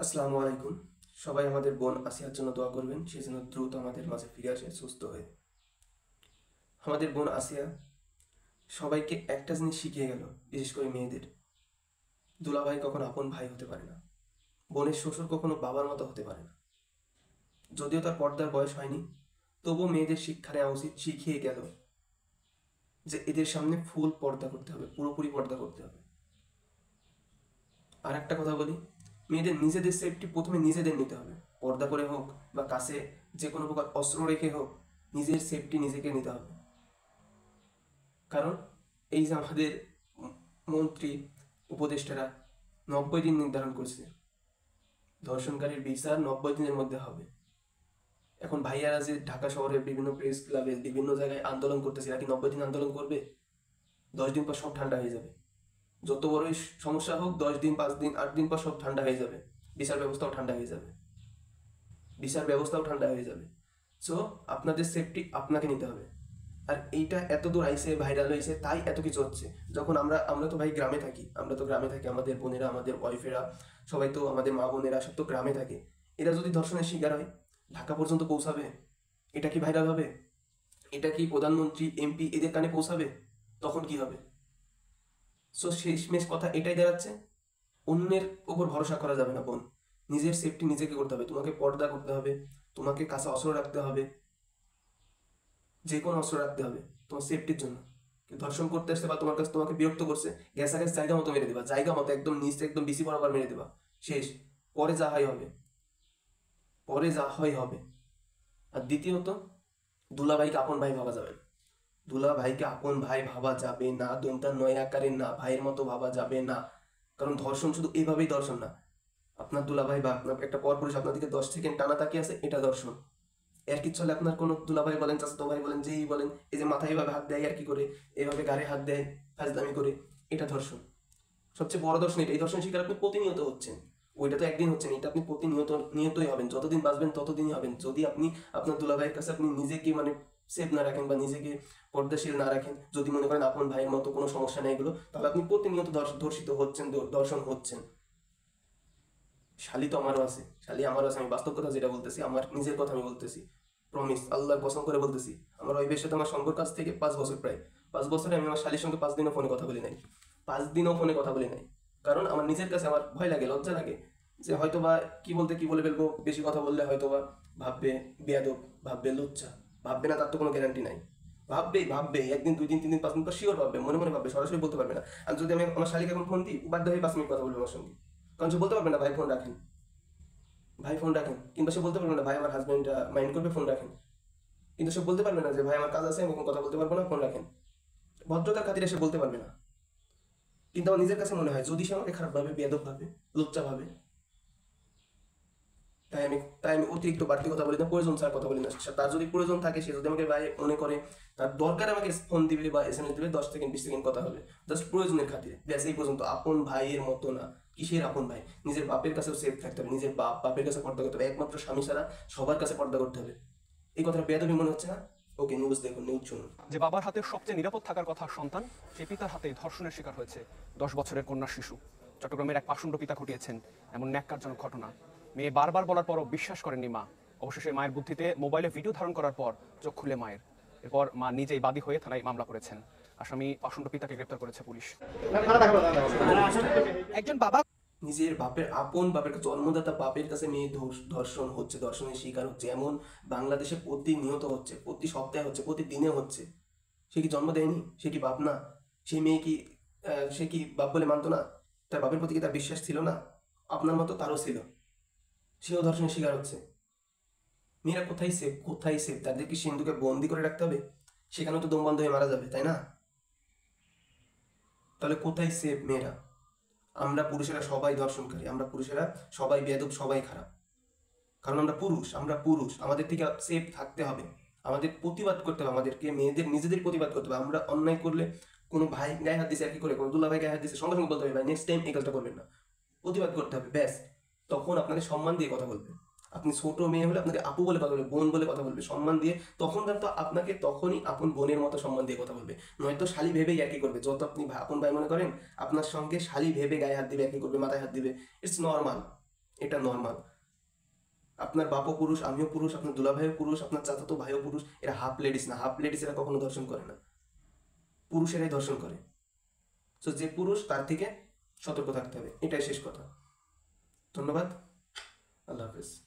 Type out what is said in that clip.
আসসালামু আলাইকুম। সবাই আমাদের বোন আসিয়ার জন্য দোয়া করবেন, সে যেন দ্রুত আমাদের মাঝে ফিরে আসে সুস্থ হয়ে। আমাদের বোন আসিয়া সবাইকে একটা জিনিস শিখিয়ে গেল, বিশেষ করে মেয়েদের। দুলাভাই কখনো আপন ভাই হতে পারে না, বোনের শ্বশুর কখনো বাবার মতো হতে পারে না। যদিও তার পর্দার বয়স হয়নি, তবুও মেয়েদের শিক্ষা নেওয়া উচিত। শিখিয়ে গেল যে এদের সামনে ফুল পর্দা করতে হবে, পুরোপুরি পর্দা করতে হবে। আর একটা কথা বলি, মেয়েদের নিজেদের সেফটি প্রথমে নিজেদের নিতে হবে। পর্দা করে হোক বা কাছে যে কোনো প্রকার অস্ত্র রেখে হোক, নিজের সেফটি নিজেকে নিতে হবে। কারণ এই যে আমাদের মন্ত্রী উপদেষ্টারা 90 দিন নির্ধারণ করছে, ধর্ষণকারীর বিচার 90 দিনের মধ্যে হবে। এখন ভাইয়ারা যে ঢাকা শহরের বিভিন্ন প্রেস ক্লাবে বিভিন্ন জায়গায় আন্দোলন করতেছে, এরা কি 90 দিন আন্দোলন করবে? 10 দিন পর সব ঠান্ডা হয়ে যাবে। যত বড়ই সমস্যা হোক, 10 দিন, 5 দিন, 8 দিন পর সব ঠান্ডা হয়ে যাবে। বিচার ব্যবস্থাও ঠান্ডা হয়ে যাবে। বিচার ব্যবস্থাও ঠান্ডা হয়ে যাবে। সো আপনাদের সেফটি আপনাকে নিতে হবে। আর এইটা এত দূর আইসে, ভাইরাল হয়েছে, তাই এত কিছু হচ্ছে। যখন আমরা আমরা তো ভাই গ্রামে থাকি, আমাদের বোনেরা, আমাদের ওয়াইফেরা, সবাই তো, আমাদের মা বোনেরা সব তো গ্রামে থাকে। এরা যদি ধর্ষণের শিকার হয়, ঢাকা পর্যন্ত পৌঁছাবে, এটা কি ভাইরাল হবে? এটা কি প্রধানমন্ত্রী, এমপি এদের কানে পৌঁছাবে? তখন কি হবে? সো শেষমেশ কথা এটাই দাঁড়াচ্ছে, অন্যের ওপর ভরসা করা যাবে না বোন। নিজের সেফটি নিজেকে করতে হবে। তোমাকে পর্দা করতে হবে, তোমাকে কাছে অস্ত্র রাখতে হবে, যে কোনো অস্ত্র রাখতে হবে তোমার সেফটির জন্য। কেউ ধর্ষণ করতে আসছে বা তোমার কাছে তোমাকে বিরক্ত করছে, গ্যাসা গ্যাস জায়গা মতো মেরে দেবা, জায়গা মতো একদম নিচে, একদম বিসি বরাবর মেরে দেবা, শেষ। পরে যা হয় হবে, পরে যা হয় হবে। আর দ্বিতীয়ত, দুলাভাইকে আপন ভাই ভাবা যাবে না। দুলাভাইকে আপন ভাই ভাবা যাবে না, দন্তা নয় আকারের না, ভাইয়ের মতো ভাবা যাবে না। কারণ ধর্ষণ শুধু এইভাবেই ধর্ষণ না। আপনার দুলাভাই বা আপনার একটা পরপুরুষ আপনার দিকে 10 সেকেন্ড টানা তাকিয়ে আছে, এটা ধর্ষণ। এর কি চলে আপনার কোনো দুলাভাই বলেন, চাচাতো ভাই বলেন, যেই বলেন, এই যে মাথায় এভাবে হাত দেয় আর কি করে, এভাবে গাড়ে হাত দেয় ফাজলামি করে, এটা ধর্ষণ। সবচেয়ে বড় দর্শন এটা। এই দর্শন শিকার আপনি প্রতিনিয়ত হচ্ছেন। ওইটা তো একদিন হচ্ছেন, এটা আপনি প্রতিনিয়ত নিয়তই হবেন। যতদিন বাঁচবেন ততদিনই হবেন। যদি আপনি আপনার দুলাভাইয়ের কাছে আপনি নিজেকে সেফ না রাখেন বা নিজেকে পর্দাশীল না রাখেন, যদি মনে করেন আপন ভাইয়ের মতো কোনো সমস্যা নেই এগুলো, তাহলে আপনি প্রতিনিয়ত ধর্ষিত হচ্ছেন, দর্শন হচ্ছেন। শালি তো আমারও আছে, শালি আমারও আছে। আমি বাস্তব কথা যেটা বলতেছি, আমার নিজের কথা আমি বলতেছি। প্রমিস, আল্লাহর কসম করে বলতেছি। আমার ওয়াইফের সাথে আমার সম্পর্ক কাছ থেকে 5 বছর, প্রায় 5 বছরে আমি আমার শালির সঙ্গে 5 দিনও ফোনে কথা বলি নাই। 5 দিনও ফোনে কথা বলি নাই। কারণ আমার নিজের কাছে আমার ভয় লাগে, লজ্জা লাগে, যে হয়তো বা কি বলে ফেলবো, বেশি কথা বললে হয়তো বা ভাববে বেয়াদব, ভাববে লুচ্চা, ভাববে না তার তো কোনো গ্যারান্টি নাই। ভাববে 1 দিন, 2 দিন, 3 দিন, 5 দিন পর শিওর ভাববে, মনে মনে ভাববে, সরাসরি বলতে পারবে না। আর যদি আমি আমার শালিকে এখন ফোন দিই, বাধ্য হয়ে 5 মিনিট কথা বলবে আমার সঙ্গে। কারণ সে বলতে পারবে না ভাই ফোন রাখেন, ভাই ফোন রাখেন। কিংবা সে বলতে পারবে না ভাই আমার হাজবেন্ড মাইন্ড করবে, ফোন রাখেন। কিন্তু সে বলতে পারবে না যে ভাই আমার কাজ আছে, আমি এখন কথা বলতে পারবো না, ফোন রাখেন। ভদ্রতার খাতিরে সে বলতে পারবে না। কিন্তু আমার নিজের কাছে মনে হয়, যদি সে আমাকে খারাপ ভাবে, বেয়াদব ভাবে, লুচ্চা ভাবে, তাই আমি অতিরিক্ত বাড়তি কথা বলি না, প্রয়োজন ছাড়া কথা বলি না। তার যদি প্রয়োজন থাকে, সে যদি আমাকে ভাই মনে করে, তার দরকার আমাকে ফোন দিবে বা এসএমএস দিবে, 10 সেকেন্ড 20 সেকেন্ড কথা হবে, জাস্ট প্রয়োজনের খাতিরে, ব্যাস এই পর্যন্ত। আপন ভাইয়ের মতো না। কিসের আপন ভাই? নিজের বাপের কাছেও সেফ থাকতে হবে, নিজের বাপের কাছে পর্দা করতে হবে, একমাত্র স্বামী ছাড়া সবার কাছে পর্দা করতে হবে। এই কথাটা বেয়াদবি মনে হচ্ছে না? ওকে, নিউজ দেখুন, নিউজ শুনুন। যে বাবার হাতে সবচেয়ে নিরাপদ থাকার কথা সন্তান, সেই পিতার হাতে ধর্ষণের শিকার হয়েছে 10 বছরের কন্যা শিশু। চট্টগ্রামের এক পাষণ্ড পিতা ঘটিয়েছেন এমন ন্যাক্কারজনক ঘটনা। মেয়ে বারবার বলার পরও বিশ্বাস করেননি মা। অবশেষে মায়ের বুদ্ধিতে মোবাইলে ভিডিও ধারণ করার পর চোখ খুলে মায়ের। এরপর মা নিজেই বাদী হয়ে থানায় মামলা করেছেন। আসামি পাষণ্ড পিতাকে গ্রেপ্তার করেছে পুলিশ। একজন বাবা নিজের বাপের, আপন বাপের কাছে, জন্মদাতা বাপের কাছে মেয়ে ধর্ষণ হচ্ছে, ধর্ষণের শিকার হচ্ছে, এমন বাংলাদেশে প্রতিনিয়ত হচ্ছে, প্রতি সপ্তাহে হচ্ছে, প্রতিদিনে হচ্ছে। সে কি জন্ম দেয়নি? সে কি বাপ না? সেই মেয়ে কি, সে কি বাপ বলে মানতো না? তার বাপের প্রতি কি তার বিশ্বাস ছিল না? আপনার মতো তারও ছিল। সেও ধর্ষণের শিকার হচ্ছে। মেয়েরা কোথায় সেফ, কোথায় সেফ? তাদের কি সিন্ধুকে বন্দি করে রাখতে হবে? সেখানেও তো দম বন্ধ হয়ে মারা যাবে, তাই না? তাহলে কোথায় সেফ মেয়েরা? আমরা পুরুষেরা সবাই ধর্ষণকারী, আমরা পুরুষেরা সবাই বেয়াদব, সবাই খারাপ। কারণ আমরা পুরুষ, আমাদের থেকে সেফ থাকতে হবে। আমাদের প্রতিবাদ করতে হবে, আমাদেরকে মেয়েদের নিজেদের প্রতিবাদ করতে হবে। আমরা অন্যায় করলে, কোনো ভাই গায়ে হাত দিছে আর কি করে, কোনো দুলা ভাই গায়ে হাত দিছে, সঙ্গে সঙ্গে বলতে হবে ভাই নেক্সট টাইম এই কাজটা করবেন না। প্রতিবাদ করতে হবে, ব্যাস। তখন আপনাকে সম্মান দিয়ে কথা বলবে। আপনি ছোট মেয়ে হলে আপনাকে আপু বলে কথা বলবে, বোন বলে কথা বলবে, সম্মান দিয়ে। তখন কিন্তু আপনাকে তখনই আপন বোনের মতো সম্মান দিয়ে কথা বলবে। নয়তো শালি ভেবেই একই করবে। যত আপনি আপন ভাই মনে করেন, আপনার সঙ্গে শালি ভেবে গায়ে হাত দিবে, একই করবে, মাথায় হাত দিবে। It's normal. এটা নর্মাল। আপনার বাপও পুরুষ, আমিও পুরুষ, আপনার দুলাভাইও পুরুষ, আপনার চাচাতো ভাইও পুরুষ। এরা হাফ লেডিস না, হাফ লেডিস এরা কখনো ধর্ষণ করে না, পুরুষেরাই ধর্ষণ করে। তো যে পুরুষ তার থেকে সতর্ক থাকতে হবে, এটাই শেষ কথা। ধন্যবাদ, আল্লাহ হাফেজ।